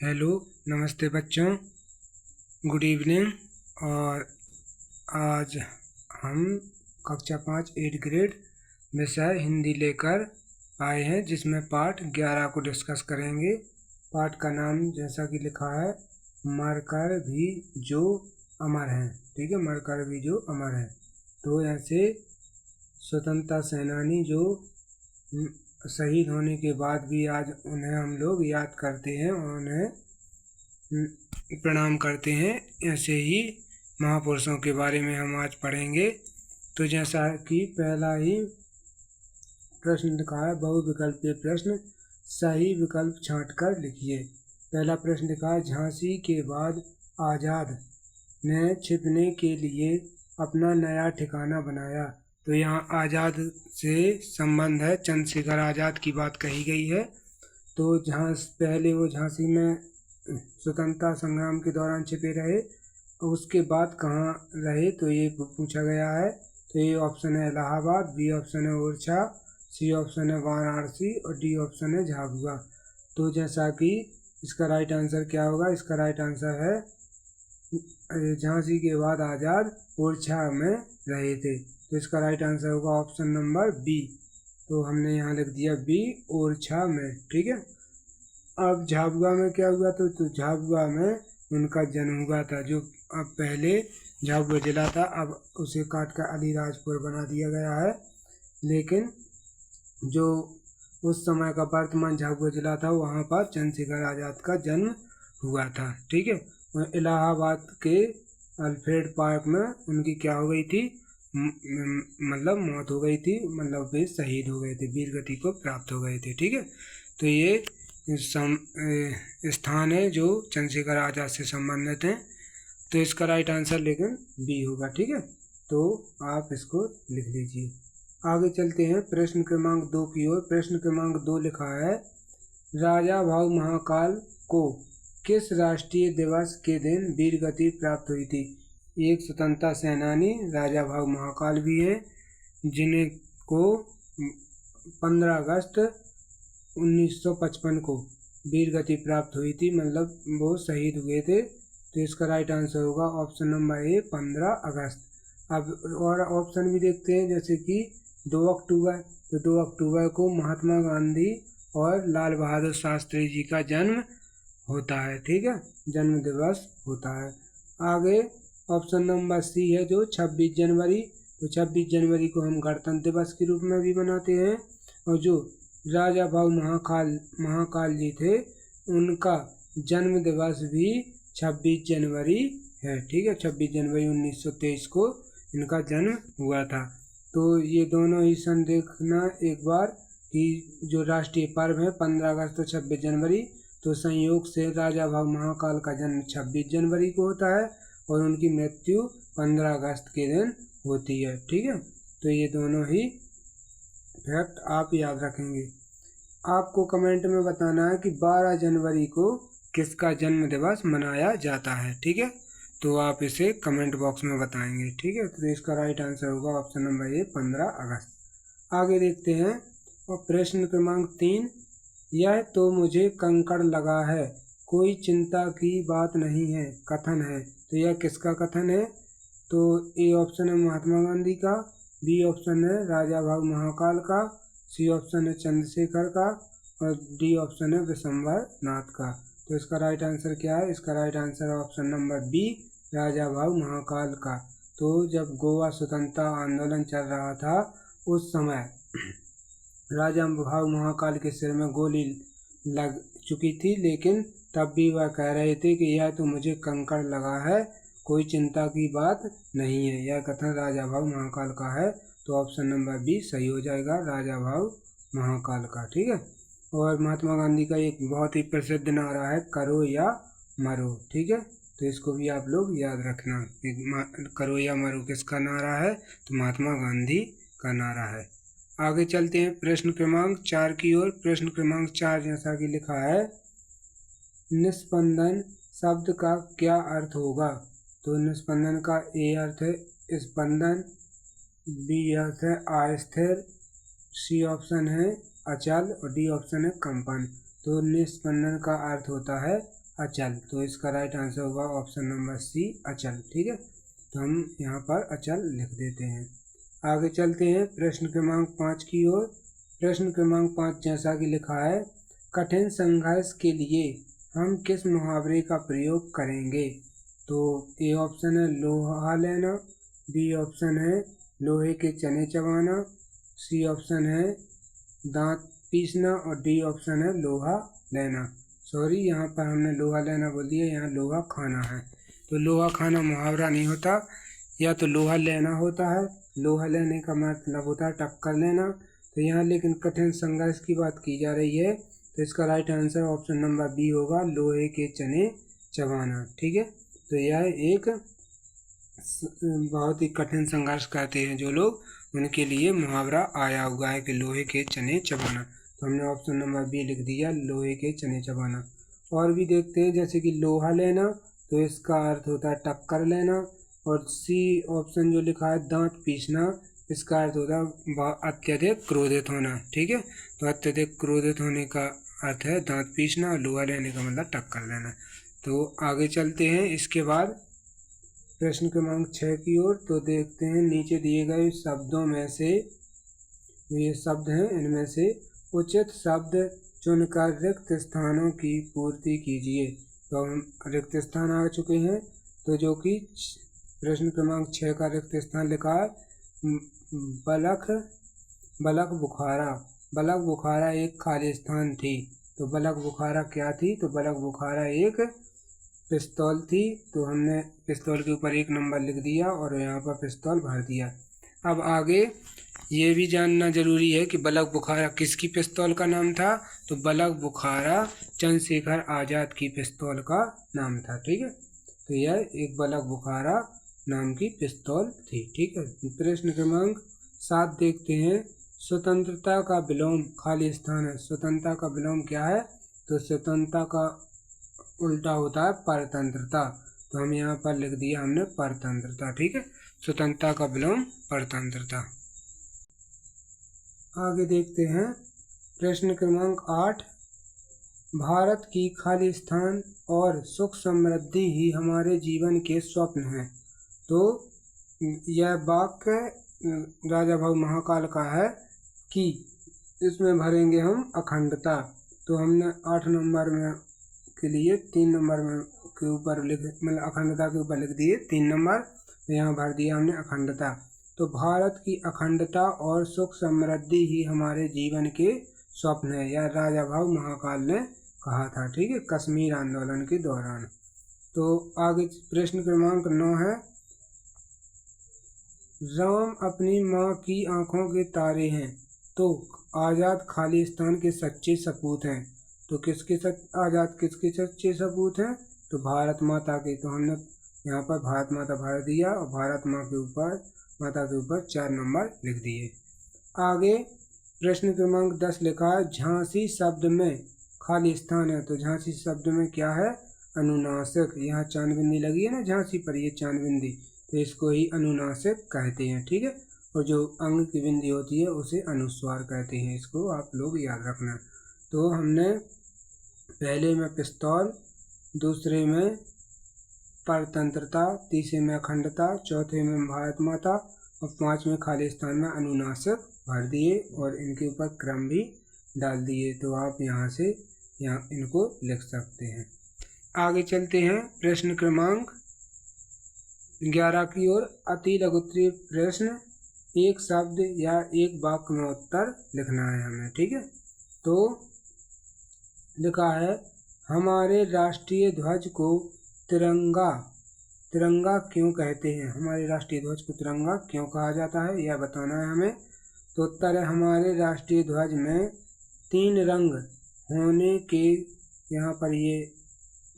Hello, नमस्ते बच्चों। Good evening. और आज हम कक्षा 5 8 ग्रेड विषय हिंदी लेकर आए हैं, जिसमें पाठ 11 को डिस्कस करेंगे। पाठ का नाम जैसा कि लिखा है, मरकर भी जो अमर हैं। ठीक है, मरकर भी जो अमर हैं। तो ऐसे स्वतंत्रता सेनानी जो शहीद होने के बाद भी आज उन्हें हम लोग याद करते हैं और उन्हें प्रणाम करते हैं, ऐसे ही महापुरुषों के बारे में हम आज पढ़ेंगे। तो जैसा कि पहला ही प्रश्न लिखा है, बहुविकल्पीय प्रश्न, सही विकल्प छांटकर लिखिए। पहला प्रश्न लिखा है, झांसी के बाद आज़ाद ने छिपने के लिए अपना नया ठिकाना बनाया। तो यहाँ आज़ाद से संबंध है, चंद्रशेखर आज़ाद की बात कही गई है। तो जहाँ पहले वो झांसी में स्वतंत्रता संग्राम के दौरान छिपे रहे, उसके बाद कहाँ रहे, तो ये पूछा गया है। तो ये ऑप्शन है इलाहाबाद, बी ऑप्शन है ओरछा, सी ऑप्शन है वाराणसी और डी ऑप्शन है झाबुआ। तो जैसा कि इसका राइट आंसर क्या होगा, इसका राइट आंसर है झांसी के बाद आज़ाद ओरछा में रहे थे। तो इसका राइट आंसर होगा ऑप्शन नंबर बी। तो हमने यहाँ लिख दिया बी, ओरछा में। ठीक है। अब झाबुआ में क्या हुआ, तो झाबुआ में उनका जन्म हुआ था। जो अब पहले झाबुआ जिला था, अब उसे काट कर अलीराजपुर बना दिया गया है। लेकिन जो उस समय का वर्तमान झाबुआ जिला था, वहाँ पर चंद्रशेखर आज़ाद का जन्म हुआ था। ठीक है। इलाहाबाद के अल्फ्रेड पार्क में उनकी क्या हो गई थी, मतलब मौत हो गई थी, मतलब वे शहीद हो गए थे, वीर गति को प्राप्त हो गए थे। ठीक है। तो ये स्थान है जो चंद्रशेखर आज़ाद से संबंधित हैं। तो इसका राइट आंसर लेकिन बी होगा। ठीक है। तो आप इसको लिख लीजिए। आगे चलते हैं प्रश्न क्रमांक 2 की ओर। प्रश्न क्रमांक 2 लिखा है, राजा भाऊ महाकाल को किस राष्ट्रीय दिवस के दिन वीर गति प्राप्त हुई थी। एक स्वतंत्रता सेनानी राजा भाऊ महाकाल भी हैं, जिन्हें को 15 अगस्त 1955 को वीर गति प्राप्त हुई थी, मतलब वो शहीद हुए थे। तो इसका राइट आंसर होगा ऑप्शन नंबर ए, 15 अगस्त। अब और ऑप्शन भी देखते हैं, जैसे कि 2 अक्टूबर। तो 2 अक्टूबर को महात्मा गांधी और लाल बहादुर शास्त्री जी का जन्म होता है। ठीक है, जन्म दिवस होता है। आगे ऑप्शन नंबर सी है जो 26 जनवरी। तो 26 जनवरी को हम गणतंत्र दिवस के रूप में भी मनाते हैं। और जो राजा भाऊ महाकाल जी थे, उनका जन्म दिवस भी 26 जनवरी है। ठीक है, 26 जनवरी 1923 को इनका जन्म हुआ था। तो ये दोनों ही सन देखना एक बार कि जो राष्ट्रीय पर्व है 15 अगस्त और 26 जनवरी, तो संयोग से राजा भाऊ महाकाल का जन्म 26 जनवरी को होता है और उनकी मृत्यु 15 अगस्त के दिन होती है। ठीक है। तो ये दोनों ही फैक्ट आप याद रखेंगे। आपको कमेंट में बताना है कि 12 जनवरी को किसका जन्म दिवस मनाया जाता है। ठीक है। तो आप इसे कमेंट बॉक्स में बताएंगे। ठीक है। तो इसका राइट आंसर होगा ऑप्शन नंबर ए, 15 अगस्त। आगे देखते हैं और प्रश्न क्रमांक 3, यह तो मुझे कंकड़ लगा है, कोई चिंता की बात नहीं है, कथन है। तो यह किसका कथन है, तो ए ऑप्शन है महात्मा गांधी का, बी ऑप्शन है राजा भाऊ महाकाल का, सी ऑप्शन है चंद्रशेखर का और डी ऑप्शन है विशंबर नाथ का। तो इसका राइट आंसर क्या है, इसका राइट आंसर है ऑप्शन नंबर बी, राजा भाऊ महाकाल का। तो जब गोवा स्वतंत्रता आंदोलन चल रहा था, उस समय राजा भाऊ महाकाल के सिर में गोली लग चुकी थी, लेकिन तब भी वह कह रहे थे कि यह तो मुझे कंकड़ लगा है, कोई चिंता की बात नहीं है। यह कथन राजा भाऊ महाकाल का है। तो ऑप्शन नंबर बी सही हो जाएगा, राजा भाऊ महाकाल का। ठीक है। और महात्मा गांधी का एक बहुत ही प्रसिद्ध नारा है, करो या मरो। ठीक है। तो इसको भी आप लोग याद रखना, करो या मरो किसका नारा है, तो महात्मा गांधी का नारा है। आगे चलते हैं प्रश्न क्रमांक 4 की ओर। प्रश्न क्रमांक 4 जैसा कि लिखा है, निस्पंदन शब्द का क्या अर्थ होगा। तो निस्पंदन का ए अर्थ है स्पंदन, बी अर्थ है अस्थिर, सी ऑप्शन है अचल और डी ऑप्शन है कंपन। तो निस्पंदन का अर्थ होता है अचल। तो इसका राइट आंसर होगा ऑप्शन नंबर सी अचल। ठीक है, तो हम यहाँ पर अचल लिख देते हैं। आगे चलते हैं प्रश्न क्रमांक 5 की ओर। प्रश्न क्रमांक 5 जैसा कि लिखा है, कठिन संघर्ष के लिए हम किस मुहावरे का प्रयोग करेंगे। तो ए ऑप्शन है लोहा लेना, बी ऑप्शन है लोहे के चने चबाना, सी ऑप्शन है दांत पीसना और डी ऑप्शन है लोहा लेना। सॉरी, यहाँ पर हमने लोहा लेना बोल दिया, यहाँ लोहा खाना है। तो लोहा खाना मुहावरा नहीं होता, या तो लोहा लेना होता है। लोहा लेने का मतलब होता है टक्कर लेना। तो यहाँ लेकिन कठिन संघर्ष की बात की जा रही है, तो इसका right answer option number B होगा लोहे के चने चबाना। ठीक है, तो यह एक बहुत ही कठिन संघर्ष करते हैं जो लोग, उनके लिए मुहावरा आया हुआ है कि लोहे के चने चबाना। तो हमने ऑप्शन नंबर बी लिख दिया लोहे के चने चबाना। और भी देखते हैं, जैसे कि लोहा लेना, तो इसका अर्थ होता है टक्कर लेना। और सी ऑप्शन जो लिखा है दांत पीसना, इसका अर्थ होता है अत्यधिक क्रोधित होना। ठीक है, तो अत्यधिक क्रोधित होने का अर्थ है दांत पीसना, और लोहा लेने का मतलब टक्कर लेना। तो आगे चलते हैं इसके बाद प्रश्न क्रमांक 6 की ओर। तो देखते हैं नीचे दिए गए शब्दों में से, ये शब्द हैं, इनमें से उचित शब्द चुनकर रिक्त स्थानों की पूर्ति कीजिए। तो हम रिक्त स्थान आ चुके हैं, तो जो कि प्रश्न क्रमांक 6 का रिक्त स्थान लिखा है बलख बुखारा। बलख बुखारा एक खाली स्थान थी। तो बलख बुखारा क्या थी, तो बलख बुखारा एक पिस्तौल थी। तो हमने पिस्तौल के ऊपर 1 नंबर लिख दिया और यहाँ पर पिस्तौल भर दिया। अब आगे ये भी जानना जरूरी है कि बलख बुखारा किसकी पिस्तौल का नाम था। तो बलख बुखारा चंद्रशेखर आज़ाद की पिस्तौल का नाम था। ठीक है, तो यह एक बलख बुखारा नाम की पिस्तौल थी। ठीक है, प्रश्न क्रमांक 7 देखते हैं। स्वतंत्रता का विलोम खाली स्थान है। स्वतंत्रता का विलोम क्या है, तो स्वतंत्रता का उल्टा होता है परतंत्रता। तो हम यहाँ पर लिख दिया हमने परतंत्रता। ठीक है, स्वतंत्रता का विलोम परतंत्रता। आगे देखते हैं प्रश्न क्रमांक 8, भारत की खाली स्थान और सुख समृद्धि ही हमारे जीवन के स्वप्न हैं। तो यह वाक्य राजा भाऊ महाकाल का है कि इसमें भरेंगे हम अखंडता। तो हमने 8 नंबर में के लिए 3 नंबर में के ऊपर लिख, मतलब अखंडता के ऊपर लिख दिए 3 नंबर, तो यहाँ भर दिया हमने अखंडता। तो भारत की अखंडता और सुख समृद्धि ही हमारे जीवन के स्वप्न है, यह राजा भाऊ महाकाल ने कहा था। ठीक है, कश्मीर आंदोलन के दौरान। तो आगे प्रश्न क्रमांक 9 है, राम अपनी माँ की आंखों के तारे हैं, तो आज़ाद खाली स्थान के सच्चे सपूत हैं। तो आज़ाद किसके सच्चे सपूत हैं, तो भारत माता के। तो हमने यहाँ पर भारत माता भर दिया और भारत माता के ऊपर 4 नंबर लिख दिए। आगे प्रश्न क्रमांक 10 लिखा है, झांसी शब्द में खाली स्थान है। तो झांसी शब्द में क्या है, अनुनासिक। यहाँ चांद बिंदी लगी है ना झांसी पर, ये चांद बिंदी, तो इसको ही अनुनासिक कहते हैं। ठीक है, और जो अंग की बिंदी होती है उसे अनुस्वार कहते हैं। इसको आप लोग याद रखना। तो हमने पहले में पिस्तौल, दूसरे में परतंत्रता, तीसरे में अखंडता, चौथे में भारत माता और 5वें खाली स्थान में अनुनासिक भर दिए और इनके ऊपर क्रम भी डाल दिए। तो आप यहाँ से इनको लिख सकते हैं। आगे चलते हैं प्रश्न क्रमांक 11 की ओर। अति लघुत्तरीय प्रश्न, एक शब्द या एक वाक्य में उत्तर लिखना है हमें। ठीक है, तो लिखा है, हमारे राष्ट्रीय ध्वज को तिरंगा क्यों कहते हैं। हमारे राष्ट्रीय ध्वज को तिरंगा क्यों कहा जाता है, यह बताना है हमें। तो उत्तर है, हमारे राष्ट्रीय ध्वज में 3 रंग होने के, यहाँ पर ये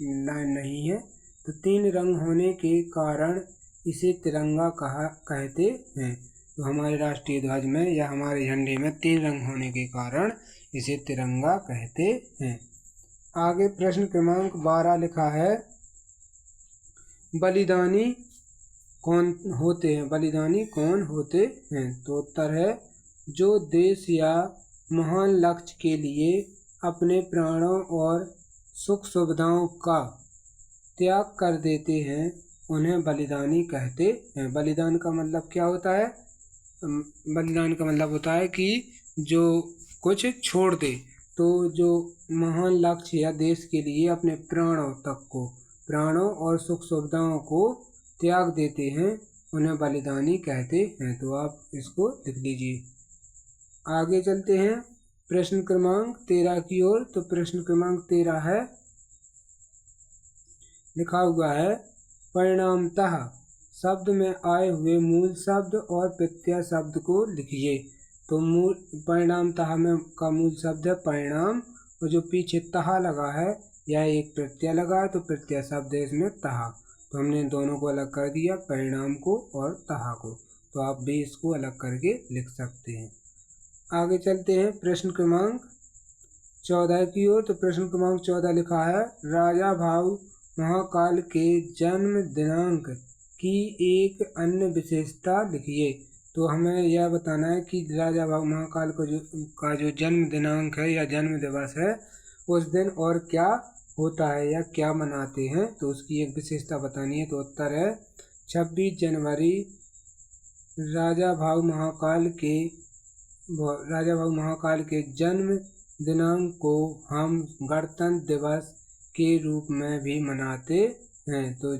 लाइन नहीं है, तो 3 रंग होने के कारण इसे तिरंगा कहते हैं। तो हमारे राष्ट्रीय ध्वज में या हमारे झंडे में 3 रंग होने के कारण इसे तिरंगा कहते हैं। आगे प्रश्न क्रमांक 12 लिखा है, बलिदानी कौन होते हैं। बलिदानी कौन होते हैं, तो उत्तर है, जो देश या महान लक्ष्य के लिए अपने प्राणों और सुख सुविधाओं का त्याग कर देते हैं उन्हें बलिदानी कहते हैं। बलिदान का मतलब क्या होता है? बलिदान का मतलब होता है कि जो कुछ छोड़ दे, तो जो महान लक्ष्य या देश के लिए अपने प्राणों और सुख सुविधाओं को त्याग देते हैं उन्हें बलिदानी कहते हैं। तो आप इसको लिख लीजिए। आगे चलते हैं प्रश्न क्रमांक 13 की ओर। तो प्रश्न क्रमांक 13 है, लिखा हुआ है परिणामतः शब्द में आए हुए मूल शब्द और प्रत्यय शब्द को लिखिए। तो मूल परिणामतः में का मूल शब्द है परिणाम, और जो पीछे तहा लगा है या एक प्रत्यय लगा है तो प्रत्यय शब्द है इसमें तहा। तो हमने दोनों को अलग कर दिया, परिणाम को और तहा को। तो आप भी इसको अलग करके लिख सकते हैं। आगे चलते हैं प्रश्न क्रमांक 14 की ओर। तो प्रश्न क्रमांक 14 लिखा है राजा भाऊ महाकाल के जन्म दिनांक की एक अन्य विशेषता लिखिए। तो हमें यह बताना है कि राजा भाऊ महाकाल का जो जन्म दिनांक है या जन्म दिवस है उस दिन और क्या होता है या क्या मनाते हैं, तो उसकी एक विशेषता बतानी है। तो उत्तर है 26 जनवरी राजा भाऊ महाकाल के जन्म दिनांक को हम गणतंत्र दिवस के रूप में भी मनाते हैं। तो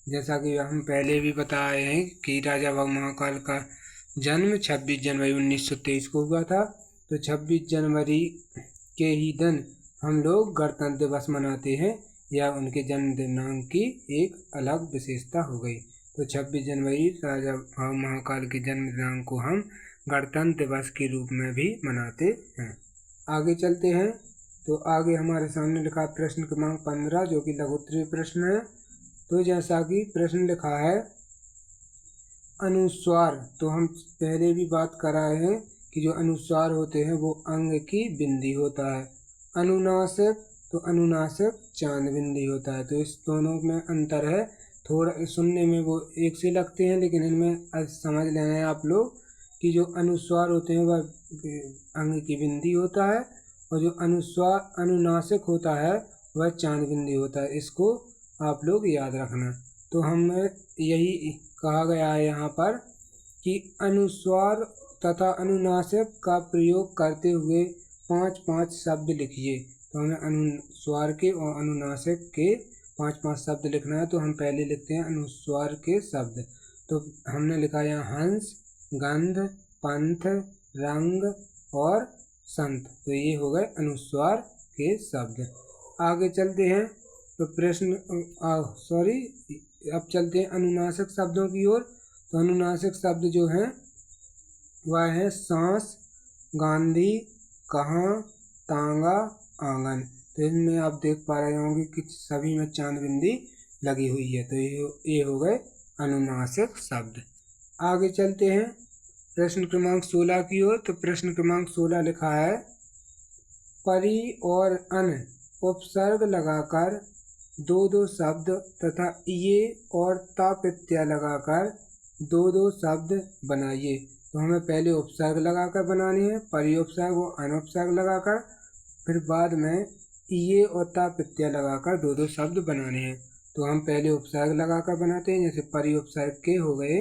जैसा कि हम पहले भी बताए हैं कि राजा भाऊ महाकाल का जन्म 26 जनवरी 1923 को हुआ था। तो 26 जनवरी के ही दिन हम लोग गणतंत्र दिवस मनाते हैं, या उनके जन्म दिनांक की एक अलग विशेषता हो गई। तो 26 जनवरी राजा भाऊ महाकाल के जन्म दिनांक को हम गणतंत्र दिवस के रूप में भी मनाते हैं। आगे चलते हैं। तो आगे हमारे सामने लिखा प्रश्न क्रमांक 15 जो कि लघुत्तरीय प्रश्न है। तो जैसा कि प्रश्न लिखा है अनुस्वार, तो हम पहले भी बात कर रहे हैं कि जो अनुस्वार होते हैं वो अंग की बिंदी होता है। अनुनासिक, तो अनुनासिक चांद बिंदी होता है। तो इस दोनों में अंतर है, थोड़ा सुनने में वो एक से लगते हैं, लेकिन इनमें समझ लेना है आप लोग कि जो अनुस्वार होते हैं वह अंग की बिंदी होता है, और जो अनुनासिक होता है वह चांद बिंदी होता है। इसको आप लोग याद रखना। तो हमें यही कहा गया है यहाँ पर कि अनुस्वार तथा अनुनासिक का प्रयोग करते हुए 5-5 शब्द लिखिए। तो हमें अनुस्वार के और अनुनासिक के 5-5 शब्द लिखना है। तो हम पहले लिखते हैं अनुस्वार के शब्द। तो हमने लिखा है यहाँ हंस, गंध, पंथ, रंग और संत। तो ये हो गए अनुस्वार के शब्द। आगे चलते हैं। तो अब चलते हैं अनुनासिक शब्दों की ओर। तो अनुनासिक शब्द जो हैं वह है सांस, गांधी, कहाँ, तांगा, आंगन। तो इनमें आप देख पा रहे होंगे कि सभी में चांद बिंदी लगी हुई है। तो ये हो गए अनुनासिक शब्द। आगे चलते हैं प्रश्न क्रमांक 16 की ओर। तो प्रश्न क्रमांक 16 लिखा है परी और अन उपसर्ग लगाकर 2-2 शब्द तथा ये और ता प्रत्यय लगाकर 2-2 शब्द बनाइए। तो हमें पहले उपसर्ग लगाकर बनानी है, परी उपसर्ग और अन उपसर्ग लगाकर, फिर बाद में ये और ता प्रत्यय लगाकर 2-2 शब्द बनाने हैं। तो हम पहले उपसर्ग लगाकर बनाते हैं, जैसे परी उपसर्ग के हो गए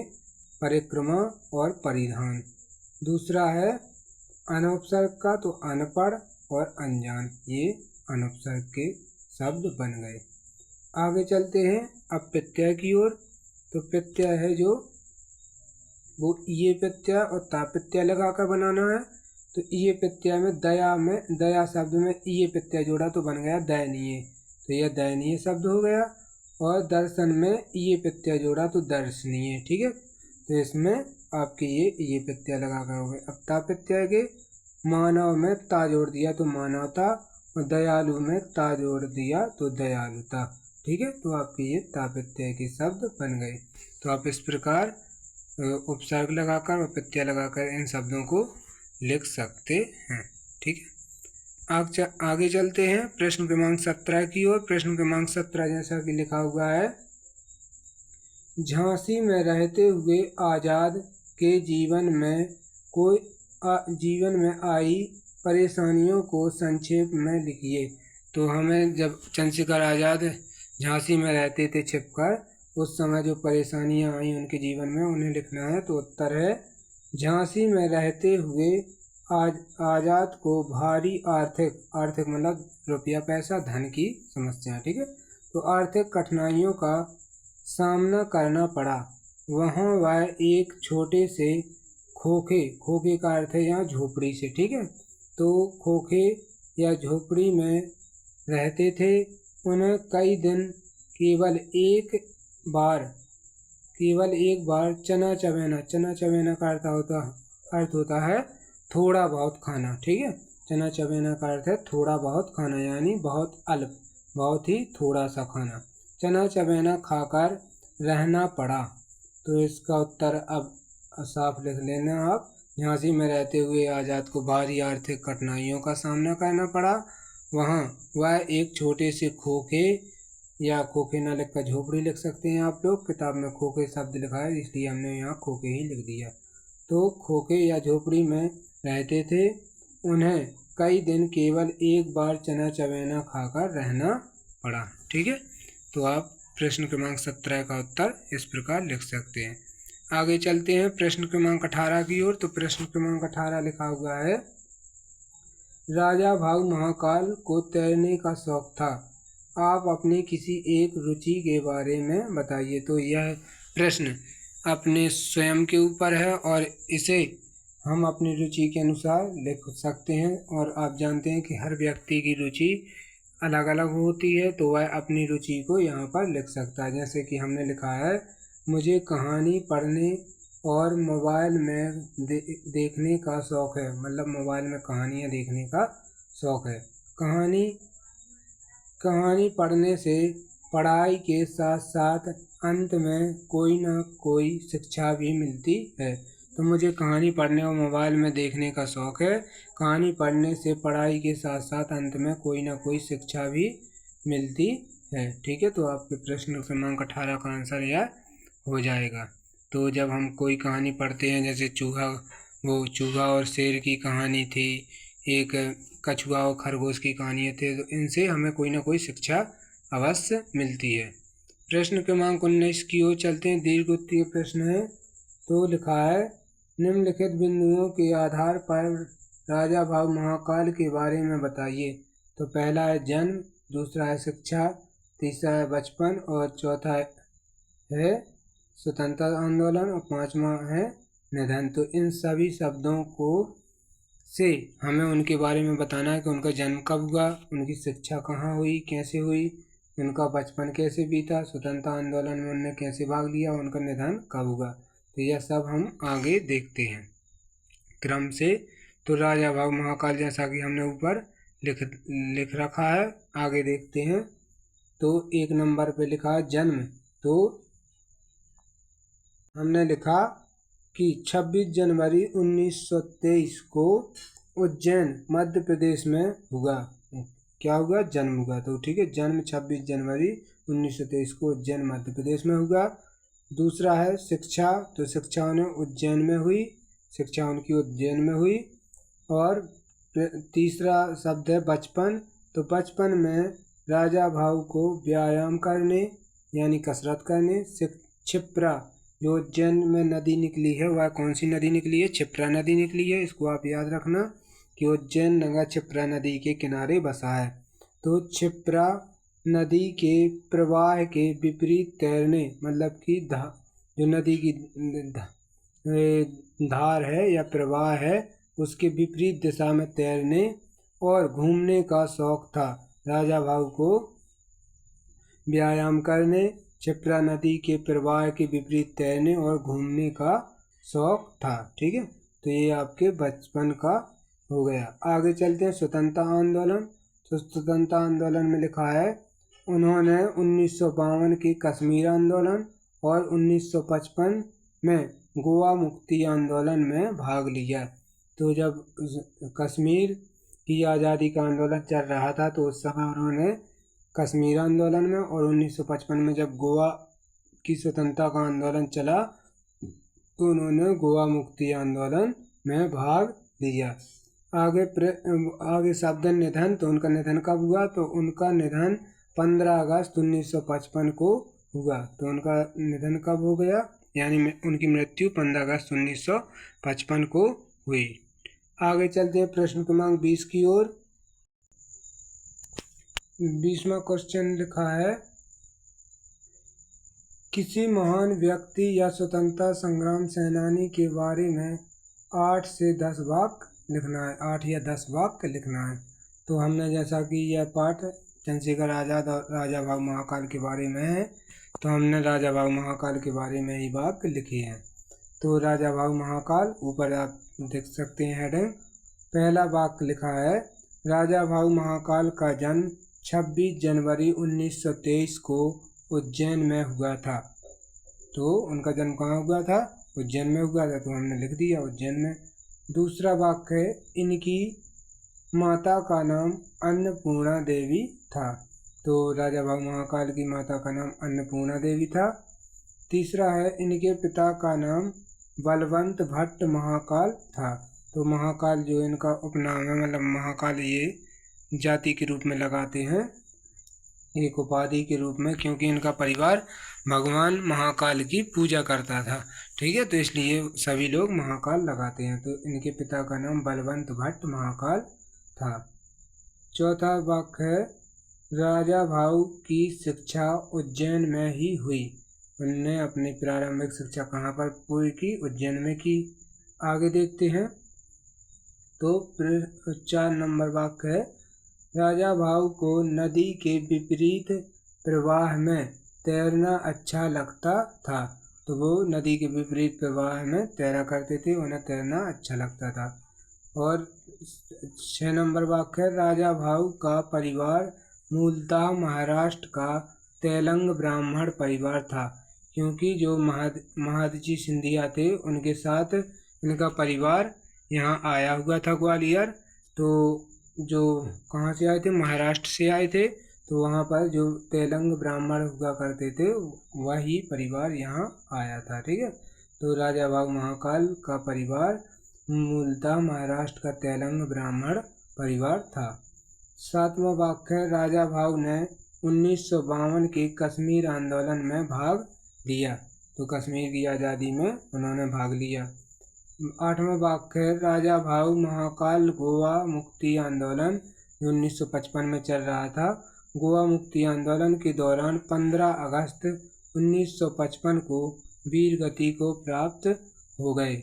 परिक्रमा और परिधान। दूसरा है अनुपसर्ग का, तो अनपढ़ और अनजान, ये अनुपसर्ग के शब्द बन गए। आगे चलते हैं अब प्रत्यय की ओर। तो प्रत्यय है जो वो ये प्रत्यय और ता प्रत्यय लगाकर बनाना है। तो ये प्रत्यय में दया शब्द में ये प्रत्यय जोड़ा तो बन गया दयनीय। तो यह दयनीय शब्द हो गया। और दर्शन में ये प्रत्यय जोड़ा तो दर्शनीय। ठीक है, तो इसमें आपके ये प्रत्यय लगाकर हो गए। अब ता प्रत्यय के मानव में ता जोड़ दिया तो मानवता, और दयालु में ता जोड़ दिया तो दयालुता। ठीक है, तो आपके ये ता प्रत्यय के शब्द बन गए। तो आप इस प्रकार उपसर्ग लगाकर और प्रत्यय लगाकर इन शब्दों को लिख सकते हैं। ठीक है, आगे चलते हैं प्रश्न क्रमांक 17 की ओर। प्रश्न क्रमांक 17 जैसा कि लिखा हुआ है झांसी में रहते हुए आजाद के जीवन में आई परेशानियों को संक्षेप में लिखिए। तो हमें जब चंद्रशेखर आज़ाद झांसी में रहते थे छिपकर, उस समय जो परेशानियां आई उनके जीवन में, उन्हें लिखना है। तो उत्तर है झांसी में रहते हुए आज़ाद को भारी आर्थिक मतलब रुपया पैसा धन की समस्या, ठीक है। तो आर्थिक कठिनाइयों का सामना करना पड़ा। वहाँ वह एक छोटे से खोखे का अर्थ है यहाँ झोपड़ी से, ठीक है। तो खोखे या झोपड़ी में रहते थे। उन्हें कई दिन केवल एक बार चना चबेना का अर्थ होता है थोड़ा बहुत खाना, ठीक है। चना चबेना का अर्थ है थोड़ा बहुत खाना, यानी बहुत अल्प, बहुत ही थोड़ा सा खाना। चना चबेना खाकर रहना पड़ा। तो इसका उत्तर अब साफ लिख लेना आप। झांसी में रहते हुए आज़ाद को भारी आर्थिक कठिनाइयों का सामना करना पड़ा। वहाँ वह एक छोटे से खोखे, या खोखे न लिखकर झोपड़ी लिख सकते हैं आप लोग, किताब में खोखे शब्द लिखा है इसलिए हमने यहाँ खोखे ही लिख दिया। तो खोखे या झोपड़ी में रहते थे। उन्हें कई दिन केवल एक बार चना चबेना खाकर रहना पड़ा, ठीक है। तो आप प्रश्न क्रमांक 17 का उत्तर इस प्रकार लिख सकते हैं। आगे चलते हैं प्रश्न क्रमांक 18 की ओर। तो प्रश्न क्रमांक 18 लिखा हुआ है, राजा भाऊ महाकाल को तैरने का शौक था। आप अपनी किसी एक रुचि के बारे में बताइए। तो यह प्रश्न अपने स्वयं के ऊपर है और इसे हम अपनी रुचि के अनुसार लिख सकते हैं। और आप जानते हैं कि हर व्यक्ति की रुचि अलग अलग होती है, तो वह अपनी रुचि को यहाँ पर लिख सकता है। जैसे कि हमने लिखा है, मुझे कहानी पढ़ने और मोबाइल में देखने का शौक़ है, मतलब मोबाइल में कहानियाँ देखने का शौक़ है। कहानी पढ़ने से पढ़ाई के साथ साथ अंत में कोई ना कोई शिक्षा भी मिलती है। तो मुझे कहानी पढ़ने और मोबाइल में देखने का शौक़ है। कहानी पढ़ने से पढ़ाई के साथ साथ अंत में कोई ना कोई शिक्षा भी मिलती है, ठीक है। तो आपके प्रश्न क्रमांक 18 का आंसर यह हो जाएगा। तो जब हम कोई कहानी पढ़ते हैं, जैसे चूहा और शेर की कहानी थी, एक कछुआ और खरगोश की कहानी थी, तो इनसे हमें कोई ना कोई शिक्षा अवश्य मिलती है। प्रश्न क्रमांक 19 की ओर चलते हैं। दीर्घ उत्तरीय प्रश्न है। तो लिखा है, निम्नलिखित बिंदुओं के आधार पर राजा भाऊ महाकाल के बारे में बताइए। तो पहला है जन्म, दूसरा है शिक्षा, तीसरा है बचपन और चौथा है स्वतंत्रता आंदोलन और पांचवा है निधन। तो इन सभी शब्दों को से हमें उनके बारे में बताना है कि उनका जन्म कब हुआ, उनकी शिक्षा कहाँ हुई, कैसे हुई, उनका बचपन कैसे बीता, स्वतंत्रता आंदोलन में उन्होंने कैसे भाग लिया, उनका निधन कब हुआ। तो यह सब हम आगे देखते हैं क्रम से। तो राजा भाऊ महाकाल जैसा कि हमने ऊपर लिख रखा है, आगे देखते हैं। तो 1 नंबर पे लिखा है जन्म। तो हमने लिखा कि 26 जनवरी 1923 को उज्जैन मध्य प्रदेश में हुआ। क्या हुआ? जन्म हुआ। तो ठीक है, जन्म 26 जनवरी 1923 को उज्जैन मध्य प्रदेश में हुआ। दूसरा है शिक्षा। तो शिक्षा उन्हें उज्जैन में हुई, शिक्षा उनकी उज्जैन में हुई। और तीसरा शब्द है बचपन। तो बचपन में राजा भाऊ को व्यायाम करने यानी कसरत करने क्षिप्रा, जो उज्जैन में नदी निकली है, वह कौन सी नदी निकली है? क्षिप्रा नदी निकली है। इसको आप याद रखना कि उज्जैन नगर क्षिप्रा नदी के किनारे बसा है। तो क्षिप्रा नदी के प्रवाह के विपरीत तैरने, मतलब कि जो नदी की धार है या प्रवाह है, उसके विपरीत दिशा में तैरने और घूमने का शौक था। राजा भाऊ को व्यायाम करने, क्षिप्रा नदी के प्रवाह के विपरीत तैरने और घूमने का शौक था। ठीक है, तो ये आपके बचपन का हो गया। आगे चलते हैं स्वतंत्रता आंदोलन। तो स्वतंत्रता आंदोलन में लिखा है, उन्होंने 1952 के कश्मीर आंदोलन और 1955 में गोवा मुक्ति आंदोलन में भाग लिया। तो जब कश्मीर की आज़ादी का आंदोलन चल रहा था, तो उस समय उन्होंने कश्मीर आंदोलन में, और 1955 में जब गोवा की स्वतंत्रता का आंदोलन चला, तो उन्होंने गोवा मुक्ति आंदोलन में भाग लिया। आगे सावधान निधन, तो उनका निधन कब हुआ? तो उनका निधन 15 अगस्त 1955 को हुआ। तो उनका निधन कब हो गया, यानी उनकी मृत्यु 15 अगस्त 1955 को हुई। आगे चलते हैं प्रश्न क्रमांक 20 की ओर। 20वां क्वेश्चन लिखा है, किसी महान व्यक्ति या स्वतंत्रता संग्राम सेनानी के बारे में 8 से 10 वाक्य लिखना है। 8 या 10 वाक्य लिखना है। तो हमने जैसा कि यह पाठ चंद्रशेखर आज़ाद और राजा भाऊ महाकाल के बारे में है, तो हमने राजा भाऊ महाकाल के बारे में ही वाक्य लिखे हैं। तो राजा भाऊ महाकाल, ऊपर आप देख सकते हैं हेडिंग। पहला वाक्य लिखा है, राजा भाऊ महाकाल का जन्म 26 जनवरी 1923 को उज्जैन में हुआ था। तो उनका जन्म कहाँ हुआ था? उज्जैन में हुआ था, तो हमने लिख दिया उज्जैन में। दूसरा वाक्य है, इनकी माता का नाम अन्नपूर्णा देवी था। तो राजा भाऊ महाकाल की माता का नाम अन्नपूर्णा देवी था। तीसरा है, इनके पिता का नाम बलवंत भट्ट महाकाल था। तो महाकाल जो इनका उपनाम है, मतलब महाकाल ये जाति के रूप में लगाते हैं, एक उपाधि के रूप में, क्योंकि इनका परिवार भगवान महाकाल की पूजा करता था। ठीक है, तो इसलिए सभी लोग महाकाल लगाते हैं। तो इनके पिता का नाम बलवंत भट्ट महाकाल था। चौथा वाक्य है, राजा भाऊ की शिक्षा उज्जैन में ही हुई। उन्होंने अपनी प्रारंभिक शिक्षा कहाँ पर पूरी की? उज्जैन में की। आगे देखते हैं। तो 4 नंबर वाक्य है, राजा भाऊ को नदी के विपरीत प्रवाह में तैरना अच्छा लगता था। तो वो नदी के विपरीत प्रवाह में तैरा करते थे, उन्हें तैरना अच्छा लगता था। और 6 नंबर वाक्य है, राजा भाऊ का परिवार मूलतः महाराष्ट्र का तेलंग ब्राह्मण परिवार था, क्योंकि जो महादजी सिंधिया थे उनके साथ इनका परिवार यहाँ आया हुआ था ग्वालियर। तो जो कहाँ से आए थे? महाराष्ट्र से आए थे। तो वहाँ पर जो तेलंग ब्राह्मण हुआ करते थे वही परिवार यहाँ आया था। ठीक है, तो राजा भाऊ महाकाल का परिवार मूलतः महाराष्ट्र का तेलंग ब्राह्मण परिवार था। 7वां वाक्य है, राजा भाऊ ने 1952 के कश्मीर आंदोलन में भाग लिया। तो कश्मीर की आज़ादी में उन्होंने भाग लिया। 8वां वाक्य है, राजा भाऊ महाकाल गोवा मुक्ति आंदोलन 1955 में चल रहा था। गोवा मुक्ति आंदोलन के दौरान 15 अगस्त 1955 को वीर गति को प्राप्त हो गए।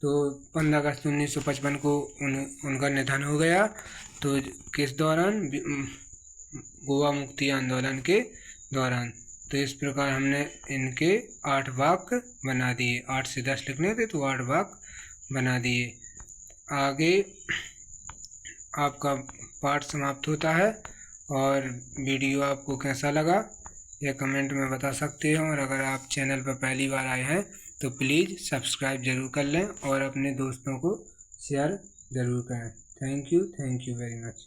तो 15 अगस्त 1955 को उनका निधन हो गया। तो किस दौरान? गोवा मुक्ति आंदोलन के दौरान। तो इस प्रकार हमने इनके 8 वाक्य बना दिए। 8 से 10 लिखने थे, तो 8 वाक्य बना दिए। आगे आपका पाठ समाप्त होता है। और वीडियो आपको कैसा लगा यह कमेंट में बता सकते हो। और अगर आप चैनल पर पहली बार आए हैं तो प्लीज़ सब्सक्राइब ज़रूर कर लें और अपने दोस्तों को शेयर ज़रूर करें। Thank you very much.